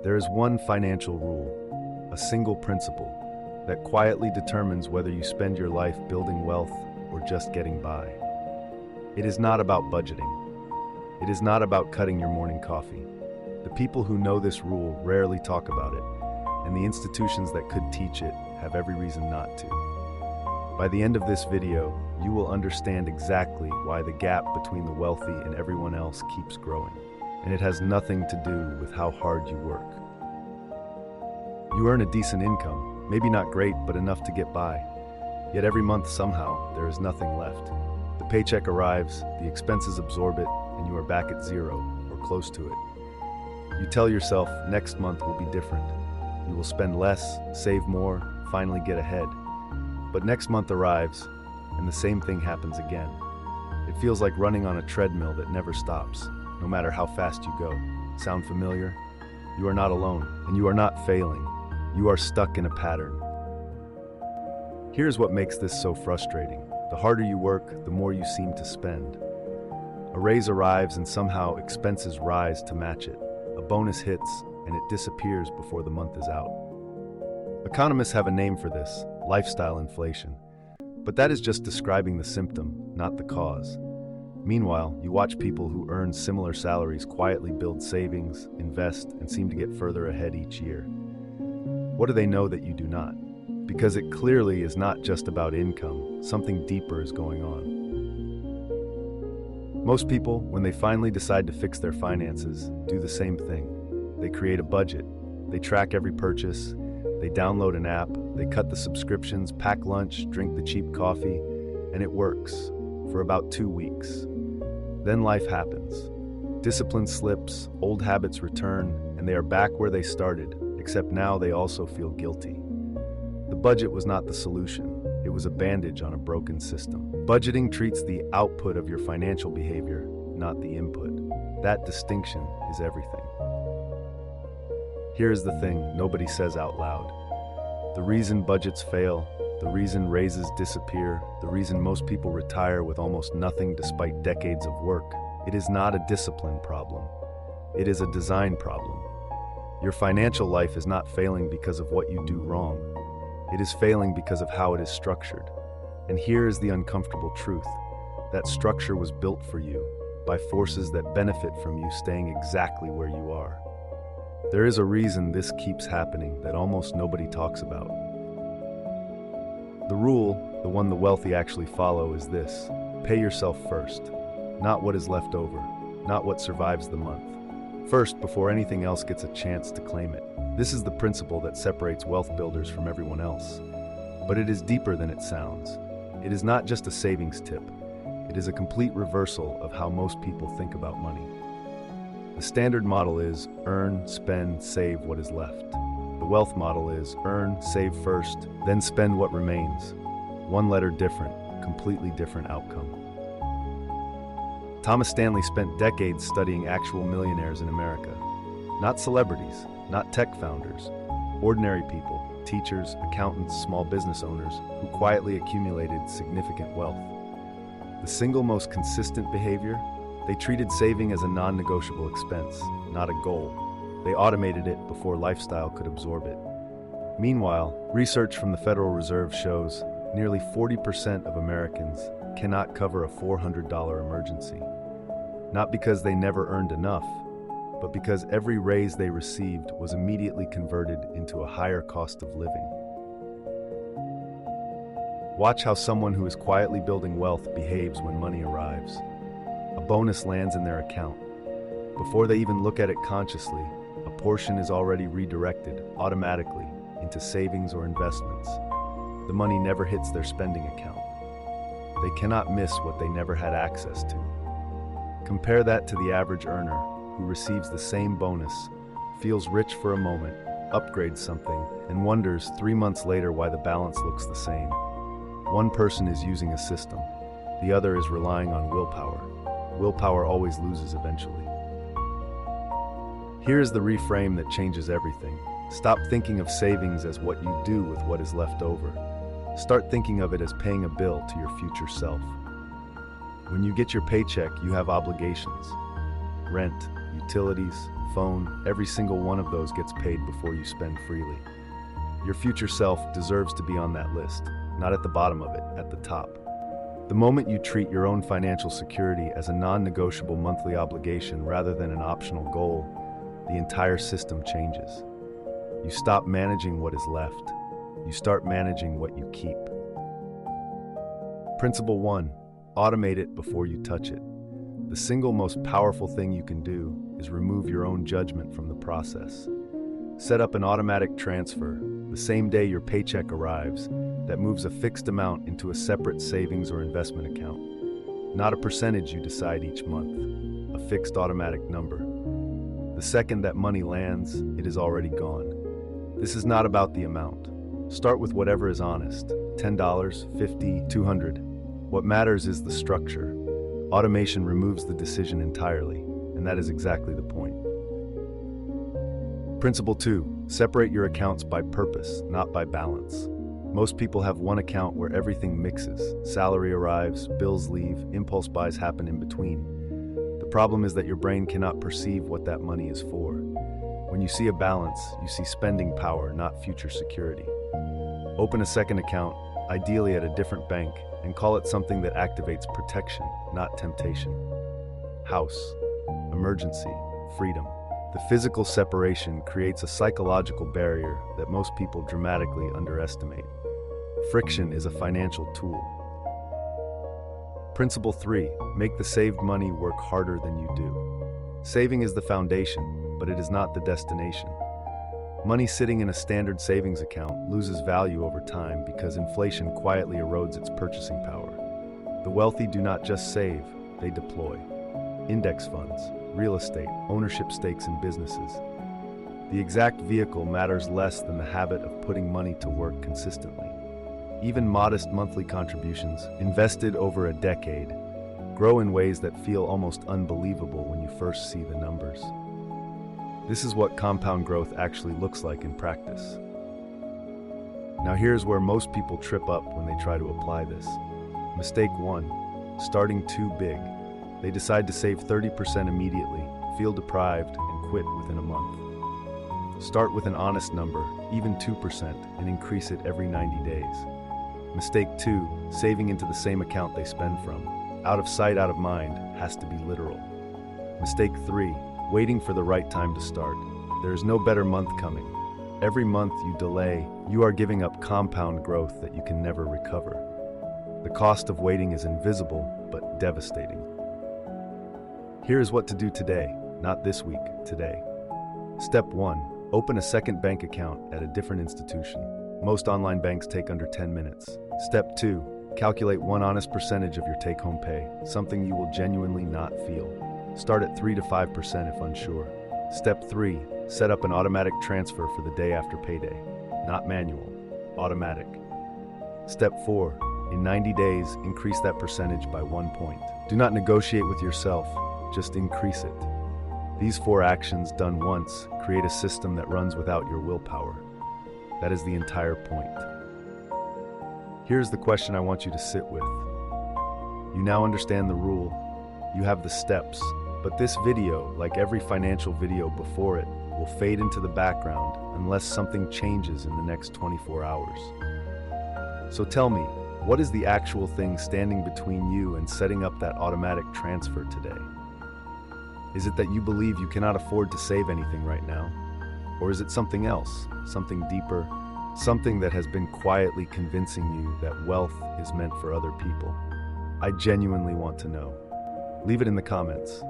There is one financial rule, a single principle, that quietly determines whether you spend your life building wealth or just getting by. It is not about budgeting. It is not about cutting your morning coffee. The people who know this rule rarely talk about it, and the institutions that could teach it have every reason not to. By the end of this video, you will understand exactly why the gap between the wealthy and everyone else keeps growing. And it has nothing to do with how hard you work. You earn a decent income, maybe not great, but enough to get by. Yet every month somehow, there is nothing left. The paycheck arrives, the expenses absorb it, and you are back at zero, or close to it. You tell yourself, next month will be different. You will spend less, save more, finally get ahead. But next month arrives, and the same thing happens again. It feels like running on a treadmill that never stops, no matter how fast you go. Sound familiar? You are not alone, and you are not failing. You are stuck in a pattern. Here's what makes this so frustrating. The harder you work, the more you seem to spend. A raise arrives and somehow expenses rise to match it. A bonus hits, and it disappears before the month is out. Economists have a name for this, lifestyle inflation. But that is just describing the symptom, not the cause. Meanwhile, you watch people who earn similar salaries quietly build savings, invest, and seem to get further ahead each year. What do they know that you do not? Because it clearly is not just about income, something deeper is going on. Most people, when they finally decide to fix their finances, do the same thing. They create a budget, they track every purchase, they download an app, they cut the subscriptions, pack lunch, drink the cheap coffee, and it works for about 2 weeks. Then life happens. Discipline slips, old habits return, and they are back where they started, except now they also feel guilty. The budget was not the solution. It was a bandage on a broken system. Budgeting treats the output of your financial behavior, not the input. That distinction is everything. Here's the thing nobody says out loud. The reason budgets fail, the reason raises disappear, the reason most people retire with almost nothing despite decades of work, it is not a discipline problem. It is a design problem. Your financial life is not failing because of what you do wrong. It is failing because of how it is structured. And here is the uncomfortable truth. That structure was built for you by forces that benefit from you staying exactly where you are. There is a reason this keeps happening that almost nobody talks about. The rule, the one the wealthy actually follow, is this: pay yourself first. Not what is left over, not what survives the month. First, before anything else gets a chance to claim it. This is the principle that separates wealth builders from everyone else. But it is deeper than it sounds. It is not just a savings tip. It is a complete reversal of how most people think about money. The standard model is earn, spend, save what is left. The wealth model is earn, save first, then spend what remains. One letter different, completely different outcome. Thomas Stanley spent decades studying actual millionaires in America. Not celebrities, not tech founders, ordinary people, teachers, accountants, small business owners who quietly accumulated significant wealth. The single most consistent behavior: they treated saving as a non-negotiable expense, not a goal. They automated it before lifestyle could absorb it. Meanwhile, research from the Federal Reserve shows nearly 40% of Americans cannot cover a $400 emergency. Not because they never earned enough, but because every raise they received was immediately converted into a higher cost of living. Watch how someone who is quietly building wealth behaves when money arrives. A bonus lands in their account. Before they even look at it consciously, a portion is already redirected automatically into savings or investments. The money never hits their spending account. They cannot miss what they never had access to. Compare that to the average earner who receives the same bonus, feels rich for a moment, upgrades something, and wonders 3 months later why the balance looks the same. One person is using a system. The other is relying on willpower. Willpower always loses eventually. Here is the reframe that changes everything. Stop thinking of savings as what you do with what is left over. Start thinking of it as paying a bill to your future self. When you get your paycheck, you have obligations. Rent, utilities, phone, every single one of those gets paid before you spend freely. Your future self deserves to be on that list, not at the bottom of it, at the top. The moment you treat your own financial security as a non-negotiable monthly obligation rather than an optional goal, the entire system changes. You stop managing what is left. You start managing what you keep. Principle 1. Automate it before you touch it. The single most powerful thing you can do is remove your own judgment from the process. Set up an automatic transfer the same day your paycheck arrives that moves a fixed amount into a separate savings or investment account. Not a percentage you decide each month, a fixed automatic number. The second that money lands, it is already gone. This is not about the amount. Start with whatever is honest, $10, $50, $200. What matters is the structure. Automation removes the decision entirely, and that is exactly the point. Principle 2. Separate your accounts by purpose, not by balance. Most people have one account where everything mixes. Salary arrives, bills leave, impulse buys happen in between. The problem is that your brain cannot perceive what that money is for. When you see a balance, you see spending power, not future security. Open a second account, ideally at a different bank, and call it something that activates protection, not temptation. House, emergency, freedom. The physical separation creates a psychological barrier that most people dramatically underestimate. Friction is a financial tool. Principle 3. Make the saved money work harder than you do. Saving is the foundation, but it is not the destination. Money sitting in a standard savings account loses value over time because inflation quietly erodes its purchasing power. The wealthy do not just save, they deploy. Index funds, real estate, ownership stakes in businesses. The exact vehicle matters less than the habit of putting money to work consistently. Even modest monthly contributions, invested over a decade, grow in ways that feel almost unbelievable when you first see the numbers. This is what compound growth actually looks like in practice. Now here's where most people trip up when they try to apply this. Mistake 1. Starting too big. They decide to save 30% immediately, feel deprived, and quit within a month. Start with an honest number, even 2%, and increase it every 90 days. Mistake 2. Saving into the same account they spend from. Out of sight, out of mind, has to be literal. Mistake 3. Waiting for the right time to start. There is no better month coming. Every month you delay, you are giving up compound growth that you can never recover. The cost of waiting is invisible, but devastating. Here is what to do today, not this week, today. Step 1. Open a second bank account at a different institution. Most online banks take under 10 minutes. Step 2. Calculate one honest percentage of your take-home pay, something you will genuinely not feel. Start at 3 to 5% if unsure. Step 3. Set up an automatic transfer for the day after payday. Not manual, automatic. Step 4. In 90 days, increase that percentage by 1 point. Do not negotiate with yourself, just increase it. These 4 actions done once create a system that runs without your willpower. That is the entire point. Here's the question I want you to sit with. You now understand the rule. You have the steps, but this video, like every financial video before it, will fade into the background unless something changes in the next 24 hours. So tell me, what is the actual thing standing between you and setting up that automatic transfer today? Is it that you believe you cannot afford to save anything right now? Or is it something else, something deeper, something that has been quietly convincing you that wealth is meant for other people? I genuinely want to know. Leave it in the comments.